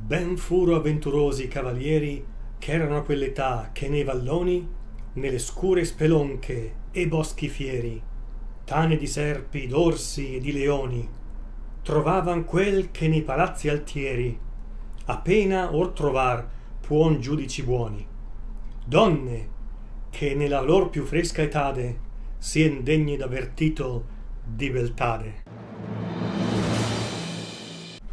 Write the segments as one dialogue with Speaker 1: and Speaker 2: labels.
Speaker 1: Ben furo avventurosi i cavalieri ch'erano a quell'età che nei valloni, nelle scure spelonche e boschi fieri, tane di serpi, d'orsi e di leoni, trovavan quel che nei palazzi altieri a pena or trovar puon giudici buoni, donne che nella lor più fresca etade sien degne d'aver titol di beltade.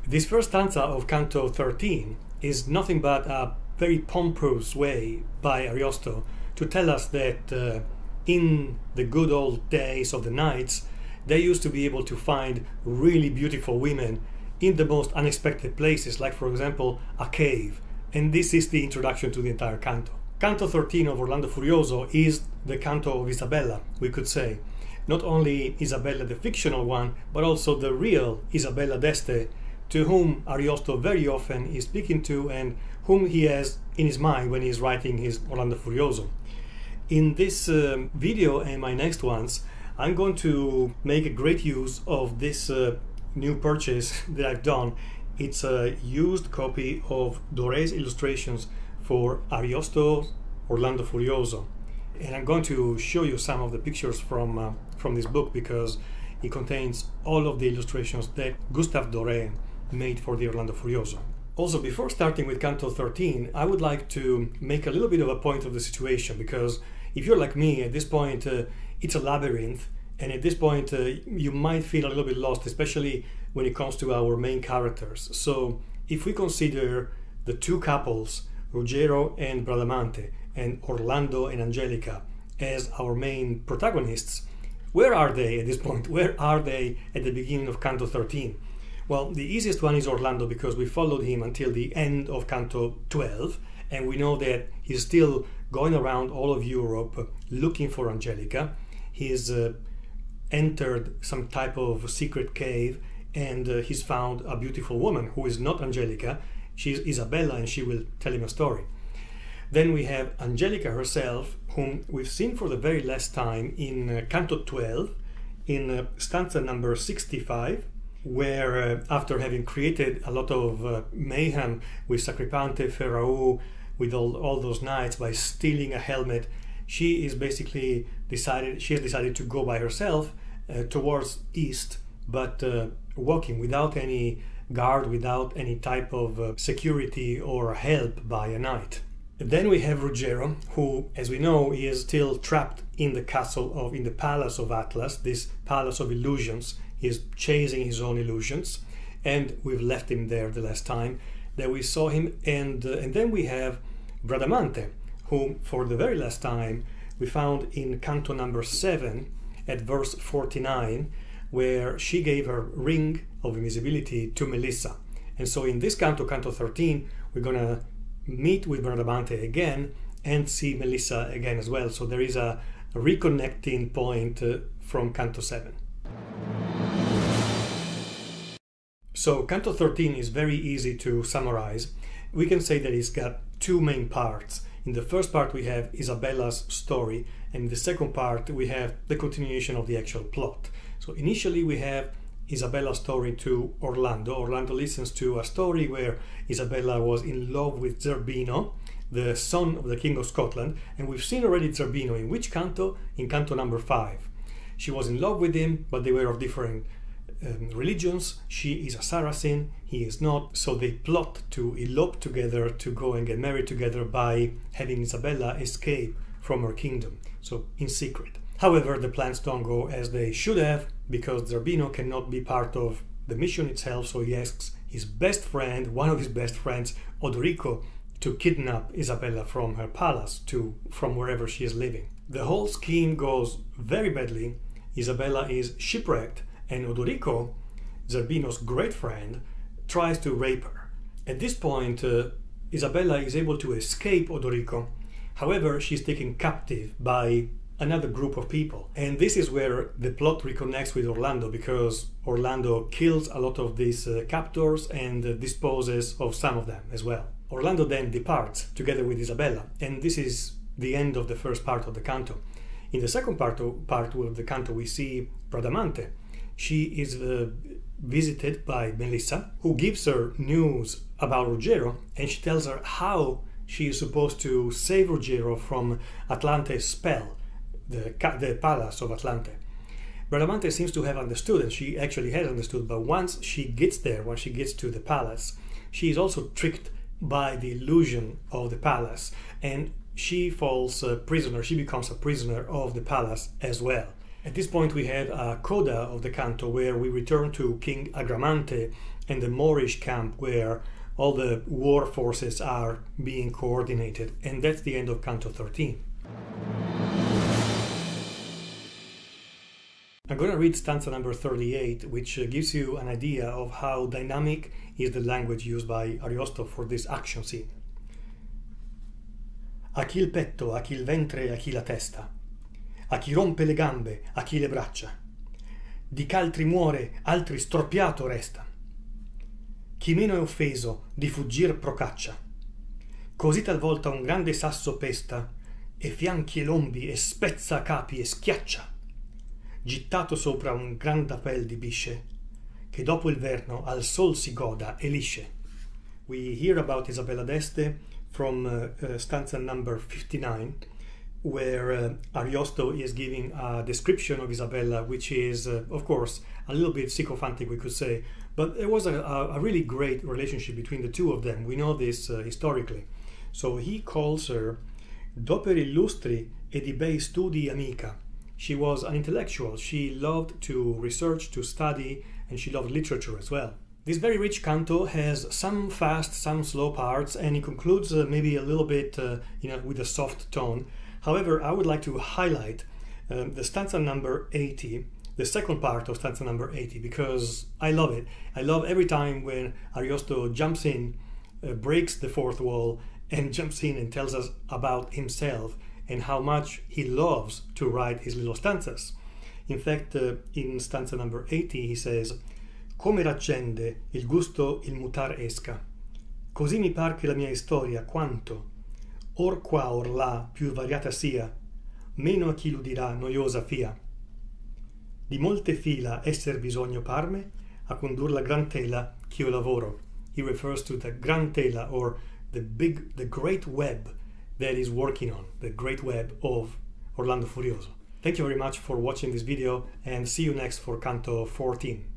Speaker 1: This first stanza of Canto 13 is nothing but a very pompous way by Ariosto to tell us that in the good old days of the knights, they used to be able to find really beautiful women in the most unexpected places, like for example a cave, and this is the introduction to the entire canto. Canto 13 of Orlando Furioso is the canto of Isabella, we could say. Not only Isabella the fictional one, but also the real Isabella d'Este, to whom Ariosto very often is speaking to and whom he has in his mind when he is writing his Orlando Furioso. In this video and my next ones, I'm going to make a great use of this new purchase that I've done. It's a used copy of Doré's illustrations for Ariosto's Orlando Furioso. And I'm going to show you some of the pictures from this book because it contains all of the illustrations that Gustave Doré made for the Orlando Furioso. Also, before starting with Canto 13, I would like to make a little bit of a point of the situation, because if you're like me, at this point it's a labyrinth, and at this point you might feel a little bit lost, especially when it comes to our main characters. So if we consider the two couples, Ruggero and Bradamante, and Orlando and Angelica, as our main protagonists, where are they at this point? Where are they at the beginning of Canto 13? Well, the easiest one is Orlando, because we followed him until the end of Canto 12, and we know that he's still going around all of Europe looking for Angelica. He's entered some type of secret cave, and he's found a beautiful woman who is not Angelica. She's Isabella, and she will tell him a story. Then we have Angelica herself, whom we've seen for the very last time in Canto 12, in stanza number 65, where after having created a lot of mayhem with Sacripante, Ferraud, with all those knights, by stealing a helmet, she has decided to go by herself towards east, but walking without any guard, without any type of security or help by a knight. Then we have Ruggero, who, as we know, he is still trapped in the in the palace of Atlas, this palace of illusions. He is chasing his own illusions, and we've left him there the last time that we saw him. And then we have Bradamante, whom for the very last time we found in Canto number 7 at verse 49, where she gave her ring of invisibility to Melissa. And so in this canto, Canto 13, we're going to meet with Bradamante again and see Melissa again as well. So there is a reconnecting point from Canto 7. So Canto 13 is very easy to summarize. We can say that it's got two main parts. In the first part we have Isabella's story, and in the second part we have the continuation of the actual plot. So initially we have Isabella's story to Orlando. Orlando listens to a story where Isabella was in love with Zerbino, the son of the King of Scotland, and we've seen already Zerbino in which canto? In Canto number 5. She was in love with him, but they were of different religions. She is a Saracen, he is not, so they plot to elope together, to go and get married together by having Isabella escape from her kingdom, so in secret. However, the plans don't go as they should have, because Zerbino cannot be part of the mission itself, so he asks his best friend, one of his best friends, Odorico, to kidnap Isabella from her palace, from wherever she is living. The whole scheme goes very badly. Isabella is shipwrecked, and Odorico, Zerbino's great friend, tries to rape her. At this point, Isabella is able to escape Odorico. However, she's taken captive by another group of people. And this is where the plot reconnects with Orlando, because Orlando kills a lot of these captors and disposes of some of them as well. Orlando then departs together with Isabella, and this is the end of the first part of the canto. In the second part of the canto we see Bradamante. She is visited by Melissa, who gives her news about Ruggiero, and she tells her how she is supposed to save Ruggiero from Atlante's spell, the palace of Atlante. Bradamante seems to have understood, and she actually has understood, but once she gets there, once she gets to the palace, she is also tricked by the illusion of the palace, and she falls prisoner, she becomes a prisoner of the palace as well. At this point we have a coda of the canto where we return to King Agramante and the Moorish camp where all the war forces are being coordinated, and that's the end of Canto 13. I'm going to read stanza number 38, which gives you an idea of how dynamic is the language used by Ariosto for this action scene. A chi il petto, a chi il ventre, a chi la testa, a chi rompe le gambe, a chi le braccia, di ch'altri muore, altri storpiato resta. Chi meno è offeso, di fuggir procaccia. Così talvolta un grande sasso pesta, e fianchi e lombi, e spezza capi e schiaccia. Gittato sopra un gran tapel di bisce, che dopo il verno al sol si goda e lisce. We hear about Isabella d'Este from stanza number 59, where Ariosto is giving a description of Isabella, which is, of course, a little bit sycophantic, we could say, but there was a really great relationship between the two of them. We know this historically. So he calls her doper illustri e di bei studi amica. She was an intellectual. She loved to research, to study, and she loved literature as well. This very rich canto has some fast, some slow parts, and it concludes maybe a little bit with a soft tone. However, I would like to highlight the stanza number 80, the second part of stanza number 80, because I love it. I love every time when Ariosto jumps in, breaks the fourth wall, and jumps in and tells us about himself and how much he loves to write his little stanzas. In fact, in stanza number 80 he says, come raccende il gusto il mutar esca, così mi par che la mia storia quanto, or qua or là più variata sia, meno a chi l'udirà noiosa fia. Di molte fila esser bisogno parme, a condur la gran tela ch'io lavoro. He refers to the gran tela, or the great web that is working on, the great web of Orlando Furioso. Thank you very much for watching this video, and see you next for Canto 14.